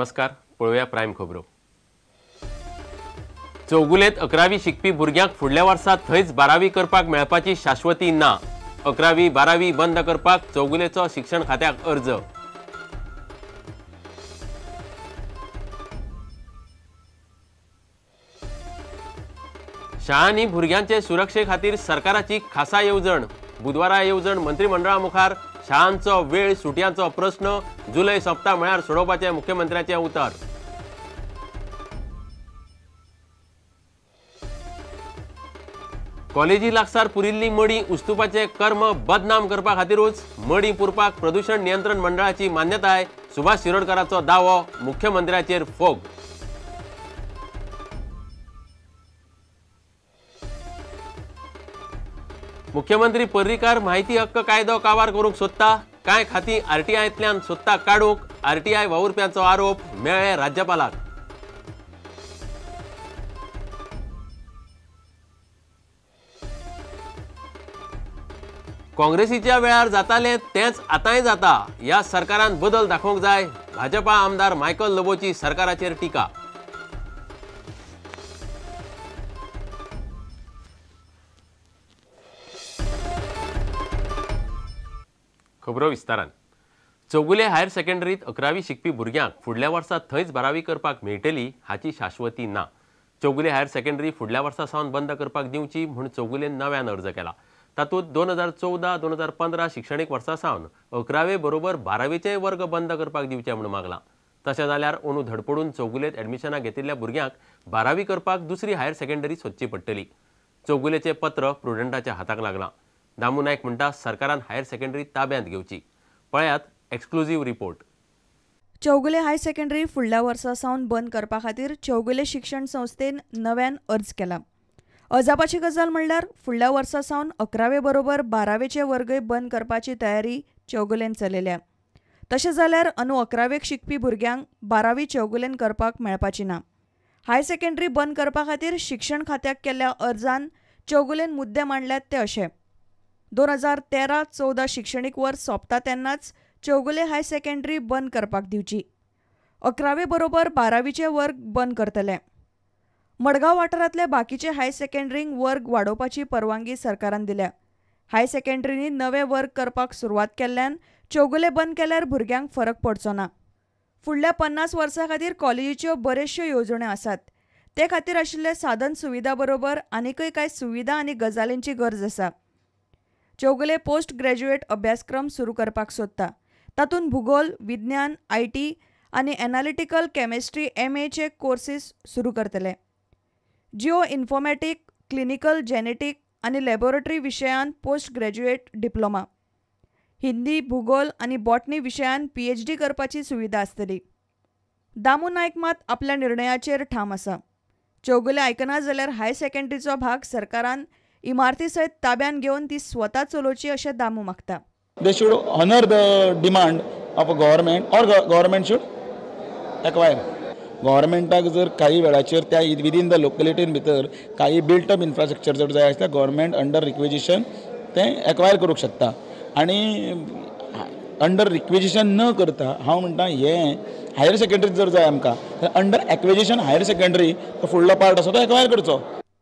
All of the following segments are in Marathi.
नमस्कार, पळोवया प्रायम खबरो। चौगुलेत 11वी शिकपी भुरग्यांक फुडल्या वर्सा थंयच 12वी करपाक मेळपाची शाश्वती ना। 11वी 12वी बंद करपाक चौगुलेचो शिक्षण खात्याक अर्ज। शाळांनी भुरग्यांचे सुरक्षे खातीर सरकाराची खासा येवजण। बुधवारा येवजण मंत्रिमंडळा मुखार शाळांचो वेळ सुटयांचो प्रश्न जुलय सप्ता म्हळ्यार सोडोवपाचे मुख्यमंत्र्याचे उतर। कॉलेजी लागसार पुरिल्ली मडी उस्तुपाचे कर्म बदनाम करपा खातीरूच मडी पुरपाक प्रदूषण नियंत्रण मंडळाची मान्यताय। सुभाष शिरोडकरांचो दावो, मुख्यमंत्र्याचेर फोग। मुख्यमंत्री पर्रीकार माहिती हक्क कायदो काबार करूंक सोदता। कांय खाती आरटीआयंतल्यान सोदता काडूंक, आरटीआय वावुरप्यांचो आरोप मेळ्ळे राज्यपालाक। काँग्रेसीच्या वेळार जाताले तेच आतांय जाता। ह्या सरकारान बदल दाखोवंक जाय। भाजपा आमदार मायकल लोबोची सरकाराचेर टिका। खबरो विस्तारान। चौगुले हायर सेकंडरीत 11वी शिकपी भुरग्यांक फुडल्या वर्सा थंयच 12वी करपाक मेळटली हाची शाश्वती ना। चौगुले हायर सेकंडरी फुडल्या वर्सा सावन बंद करपाक दिवची म्हूण चौगुलेन नव्यान अर्ज केला। तातूंत 2014-2015 शिक्षणीक वर्सा सावन 11वे बरोबर 12वेचे वर्ग बंद करपाक दिवचे म्हूण मागला। तशें जाल्यार अंदू धडपडून चौगुलेत एडमिशनां घेतिल्ल्या भुरग्यांक 12वी करपाक दुसरी हायर सेकंडरी सोदची पडटली। चौगुलेचें पत्र प्रुडंटाच्या हाताक लागलां। दामू नायक म्हणटा सरकारान हायर सेकंडरी ताब्यांत घेवची। पळयात exclusive report. Chougule higher secondary फुडल्या वर्सा सावन बंद करपा खातीर चौगुले शिक्षण संस्थेन नव्यान अर्ज केला। अजापाची गजाल म्हणल्यार फुडल्या वर्सा सावन 11वे बरोबर 12वेचे वर्गय बंद करपाची तयारी चौगुलेन चलयल्या। तशें जाल्यार अंदू 11वेक शिकपी भुरग्यांक 12वी चौगुलेन करपाक मेळपाची ना। हायर सेकंडरी बंद करपा खातीर शिक्षण खात्याक केल्ल्या अर्जान चौगुलेन मुद्दे मांडल्यात ते अशे। 2013-14 शिक्षणीक वर्स सोंपता तेन्नाच चौगुले हायर सेकंडरी बंद करपाक दिवची। 11वे बरोबर 12वीचे वर्ग बंद करतले। मडगांव वाठारांतले बाकीचे हायर सेकंडरींक वर्ग वाडोवपाची परवानगी सरकारान दिल्या। हायर सेकंडरींनी नवे वर्ग करपाक सुरवात केल्ल्यान चौगुले बंद केल्यार भुरग्यांक फरक पडचो ना। फुडल्या 50 वर्सां खातीर कॉलेजीच्यो बऱ्योचश्यो येवजण्यो आसात। ते खातीर आशिल्ले साधन सुविधा बरोबर आनीकय कांय सुविधा आनी गजालींची गरज आसा। चौगुले पोस्ट ग्रॅज्युएट अभ्यासक्रम सुरू करपाक सोदता। तातूंत भूगोल, विज्ञान, IT आनी एनालिटिकल केमिस्ट्री MA कोर्सीस सुरू करतले। जिओ इन्फॉर्मॅटिक, क्लिनिकल जेनेटिक आनी लॅबोरेटरी विशयान पोस्ट ग्रॅज्युएट डिप्लोमा। हिंदी, भूगोल आनी बॉटनी विशयान PhD करपाची सुविधा आसतली। दामू नायक मात आपल्या निर्णयाचेर ठाम आसा। चौगुले आयकना जाल्यार हायर सेकंडरीचो भाग सरकारान इमारती सयत ताब्यान घेवन ती स्वता चलोवची अशें दामू मागता। They should honor the demand of a government or government should acquire. गव्हर्मेंटाक जर काही वेळाचेर त्या विदीन द लोकेलिटीन भितर काही बिल्ट अप इन्फ्रास्ट्रक्चर जर जाय आसल्यार गव्हर्मेंट अंडर रिक्विजिशन तें एक्वायर करूंक शकता। आनी अंडर रिक्विजिशन न करता हांव म्हणटा हें हायर सेकंडरी जर जाय आमकां अंडर एक्विजिशन हायर सेकंडरी तो फुडलो पार्ट आसा तो एक्वायर करचो।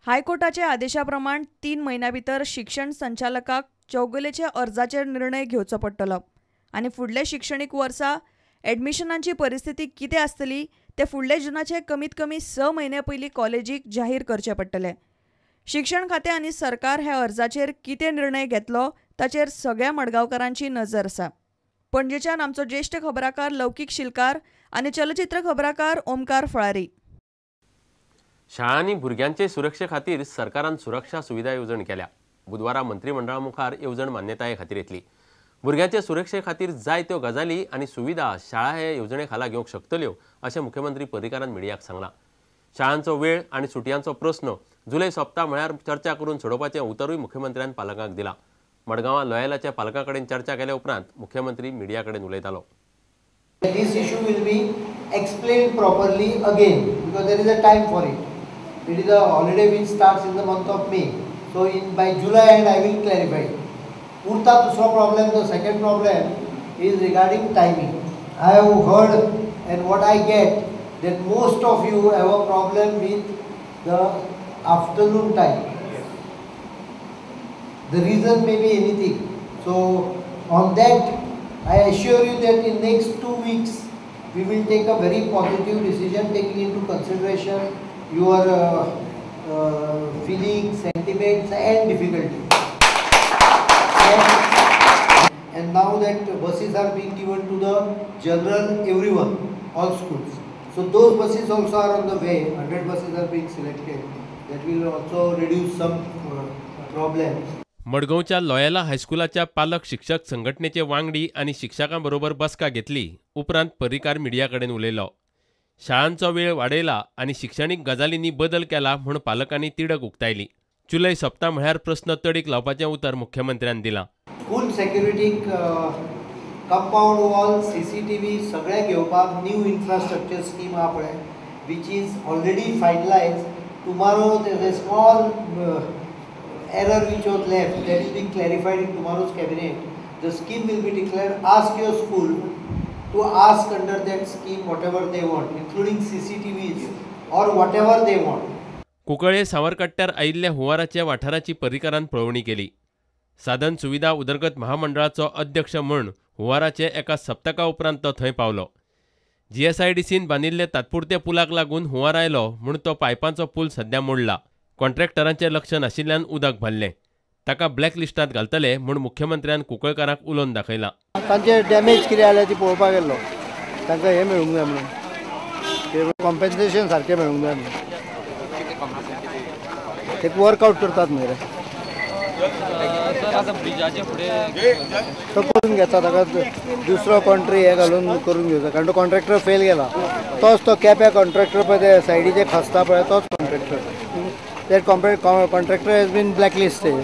हायकोर्टाच्या आदेशा प्रमाण 3 म्हयन्यां भितर शिक्षण संचालकाक चौगुलेच्या अर्जाचेर निर्णय घेवचो पडटलो आनी फुडले शिक्षणीक वर्सा एडमिशनांची परिस्थिती कितें आसतली ते फुडले जूनाचे कमीत कमी 6 म्हयने पयलीं कॉलेजीक जाहीर करचे पडटले। शिक्षण खातें आनी सरकार ह्या अर्जाचेर कितें निर्णय घेतलो ताचेर सगळ्या मडगांवकारांची नजर आसा। पणजेच्यान आमचो ज्येश्ठ खबराकार लौकीक शिलकार आनी चलचित्र खबराकार ओमकार फळारी। शाळांनी भुरग्यांचे सुरक्षे खातीर सरकारान सुरक्षा सुविधा येवजण केल्या। बुधवारा मंत्रिमंडळा मुखार येवजण मान्यताये खातीर येतली। भुरग्यांचे सुरक्षे खातीर जाय त्यो गजाली आनी सुविधा शाळा हे येवजणे खाला घेवंक शकतल्यो अशें मुख्यमंत्री पर्रीकारान मिडियाक सांगलां। शाळांचो वेळ आनी सुटयांचो प्रस्न जुलय सप्ता म्हळ्यार चर्चा करून सोडोवपाचें उतरूय मुख्यमंत्र्यान पालकांक दिलां। मडगांवां लोयलाच्या पालकां कडेन चर्चा केल्या उपरांत मुख्यमंत्री मिडिया कडेन उलयतालो। This issue will be explained properly again because there is a time for it. It is a holiday which starts in the month of May. So by July end I will clarify. Urta dusra problem, the second problem is regarding timing. I have heard and what I get, that most of you have a problem with the afternoon time. The reason may be anything. So on that, I assure you that in next 2 weeks, we will take a very positive decision, taking into consideration your feelings, sentiments and difficulties. And now that buses are being given to the general everyone, all schools. So those buses also are on the way. 100 buses are being selected. That will also reduce some problems. मडगांवच्या लोयला हायस्कुलाच्या पालक शिक्षक संघटनेचे वांगडी आणि शिक्षकां बरोबर बसका घेतली. उपरांत पर्रीकार मिडिया कडेन उलयलो. शाळांचो वेळ वाडयला आणि शिक्षणीक गजालींनी बदल केला म्हूण पालकांनी तिडक उक्तायली. जुलय सप्ता म्हळ्यार प्रस्न तडीक लावपाचें उतर मुख्यमंत्र्यान दिलां. स्कूल सेक्युरिटीक कंपाऊंड वॉल, CCTV सगळे घेवपाक न्यू इन्फ्रास्ट्रक्चर स्कीम आहा पळय, which is already finalise. Tomorrow there is a small error which was left, that will be clarified in tomorrow's cabinet. The scheme will be declared. Ask your school to ask under that scheme whatever they want, including CCTVs or whatever they want. कुंकळे सावरकट्ट्यार आयिल्ल्या हुंवाराच्या वाठाराची पर्रीकारान पळोवणी केली. साधन सुविधा उदरगत महामंडळाचो अध्यक्ष म्हूण हुंवाराचे एका सप्तका उपरांत तो थंय पावलो. GSIDCन बांदिल्ले तात्पुरत्या पुलाक लागून हुंवार आयलो म्हूण तो पायपांचो पूल सध्या मोडला. कॉन्ट्रॅक्टरांचे लक्ष नाशिल्ल्यान उदक भरलें. ताका ब्लॅक लिस्टांत घालतले म्हूण मुख्यमंत्र्यान कुंकळकारांक उलोवन दाखयलां. तांचे डॅमेज कितें जाल्यार ती पळोवपाक गेल्लो. तांकां हें मेळूंक जाय म्हणून, कॉम्पेन्सेशन सारकें मेळूंक जाय म्हणून ते वर्कआउट करतात न्हय रे. तो करून घेता, ताका दुसरो कॉन्ट्री हे घालून करून घेवचा, कारण तो कॉन्ट्रॅक्टर फेल गेला. तोच तो केप्या कॉन्ट्रॅक्टर पळय ते सायडीचे खासता पळय तोच contractor. that contractor has been blacklisted.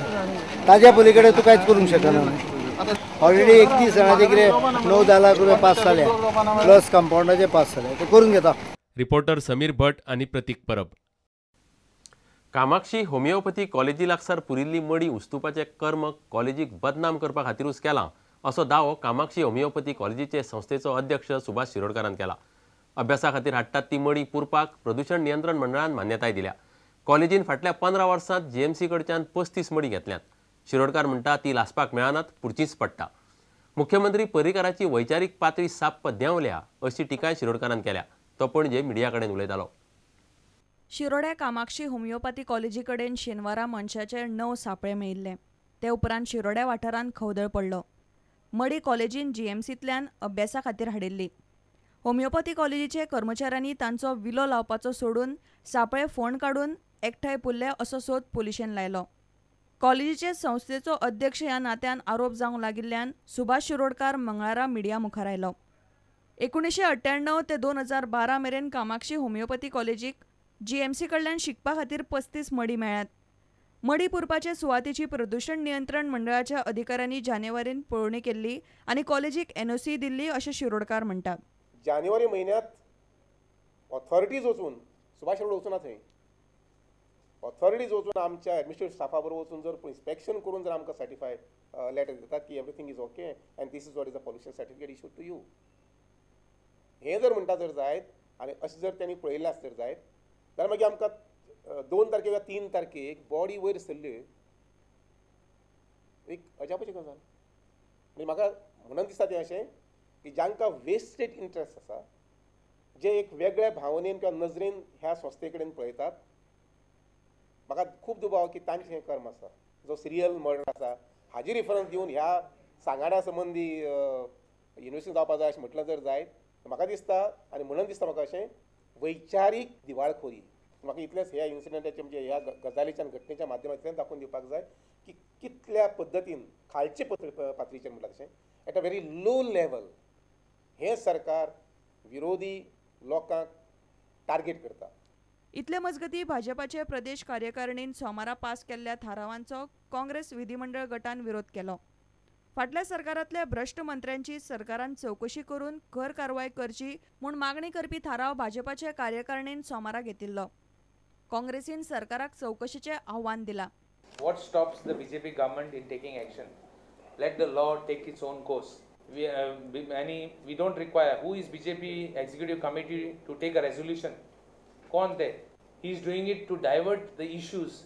ताज्या पलीकडे तू कांयच करूंक शकना. ऑलरेडी 31 जाणांचे कितें 9-10 लाख रुपया पास जाले, प्लस कंपाऊंडाचे पास जाले, ते करून घेता. रिपोर्टर समीर भट आणि प्रतीक परब. कामाक्षी होमिओपॅथी कॉलेजी लागसार पुरिल्ली मडी उस्तुपाचें कर्म कॉलेजीक बदनाम करपा खातीरूच केलां असो दावो कामाक्षी होमिओपॅथी कॉलेजीचे संस्थेचो अध्यक्ष सुभाष शिरोडकारान केला. अभ्यासा खातीर हाडटात ती मडी पुरपाक प्रदूषण नियंत्रण मंडळान मान्यताय दिल्या. कॉलेजीन फाटल्या 15 वर्सांत GMC कडच्यान 35 मडी घेतल्यात. शिरोडकार म्हणटा ती लासपाक मेळनात, पुरचीच पडटा. मुख्यमंत्री पर्रीकाराची वैचारीक पातळी साप्प देंवल्या अशी टिकाय शिरोडकारान केल्या. तो पणजे मिडिया कडेन उलयतालो. शिरोड्या कामाक्षी होमिओपॅथी कॉलेजी कडेन शेनवारा मनशाचे 9 सापळे मेळिल्ले. ते उपरांत शिरोड्या वाठारांत खवदळ पडलो. मडी कॉलेजीन GMCंतल्यान अभ्यासा खातीर हाडिल्ली. होमिओपॅथी कॉलेजीचे कर्मचाऱ्यांनी तांचो विलो लावपाचो सोडून सापळे फोंड काडून एकठांय पुरले असो सोद पुलिशेन लायलो. कॉलेजीचे संस्थेचो अध्यक्ष ह्या नात्यान आरोप जावंक लागिल्ल्यान सुभाष शिरोडकार मंगळारा मिडिया मुखार आयलो. 1998 ते 2012 मेरेन कामाक्षी होमिओपॅथी कॉलेजीक GMC कडल्यान शिकपा खातीर 35 मडी मेळ्ळ्यात. मडी पुरपाचे सुवातेची प्रदूषण नियंत्रण मंडळाच्या अधिकाऱ्यांनी जानेवारीन पळोवणी केल्ली आनी कॉलेजीक NOC दिल्ली अशें शिरोडकार म्हणटात. जानेवारी महिन्यात ऑथॉरिटीज वचून सुभाष रोड वचून थंय ऑथॉरिटीज वचून आमच्या ॲडमिनिस्ट्रेटिव्ह स्टाफा बरोबर वचून जर इन्स्पेक्शन करून जर आमकां सर्टिफाय लेटर दितात की everything is okay and this is what is a pollution certificate issued to you. हे जर म्हणटा जर जायत आनी अशें जर त्यांनी पळयल्लें आसत जर जायत जाल्यार मागीर आमकां 2 तारखेक वा 3 तारखेक बॉडी वयर सरली एक अजापाची गजाल. आनी म्हाका म्हणून दिसता तें अशें की जांकां वेस्टेड इंट्रस्ट आसा, जे एक वेगळ्या भावनेन किंवा नजरेन ह्या संस्थे कडेन पळयतात, म्हाका खूब दुबाव की तांचें हें कर्म आसा जो सिरियल मर्डर आसा हाजी रेफरन्स दिवन ह्या सांगाड्या संबंदी युनिवर्सिटी जावपा जाय अशें म्हटलं जर जायत म्हाका दिसता आनी म्हणून दिसता म्हाका अशें वैचारीक दिवाळखोरी. म्हाका इतलेंच ह्या इन्सिडंटाचे म्हणजे ह्या गजालीच्या घटनेच्या माध्यमांतल्यान दाखोवन दिवपाक जाय की कितल्या पद्दतीन खालचे पातळीचेर म्हणटा तशें at a very low level हे सरकार विरोधी लोकांक टार्गेट करता. इतले मजगती भाजपाचे प्रदेश कार्यकारिणीन सोमारा पास केल्ल्या थारावांचो काँग्रेस विधिमंडळ गटान विरोध केलो. फाटल्या सरकारांतल्या भ्रश्ट मंत्र्यांची सरकारान चवकशी करून कर कारवाय करची म्हूण मागणी करपी थाराव भाजपाच्या कार्यकारिणीन सोमारा घेतिल्लो. काँग्रेसीन सरकाराक चवकशीचे आव्हान दिला. What stops the BJP government in taking action? Let the law take its own course. we don't require. Who is BJP executive committee to take a resolution? Kaun the? He is doing it to divert the issues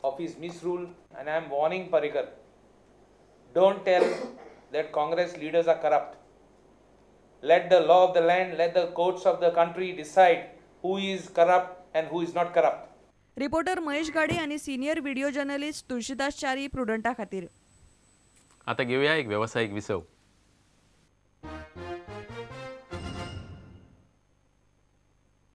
of his misrule, and I am warning Parrikar. Don't tell that Congress leaders are corrupt. Let the law of the land, let the courts of the country decide who is corrupt and who is not corrupt. Reporter Mahesh Gade आणि सिनियर व्हिडिओ जर्नलिस्ट तुळशीदास चारी प्रुडंटा खातीर. आता घेऊया एक व्यावसायिक विसव.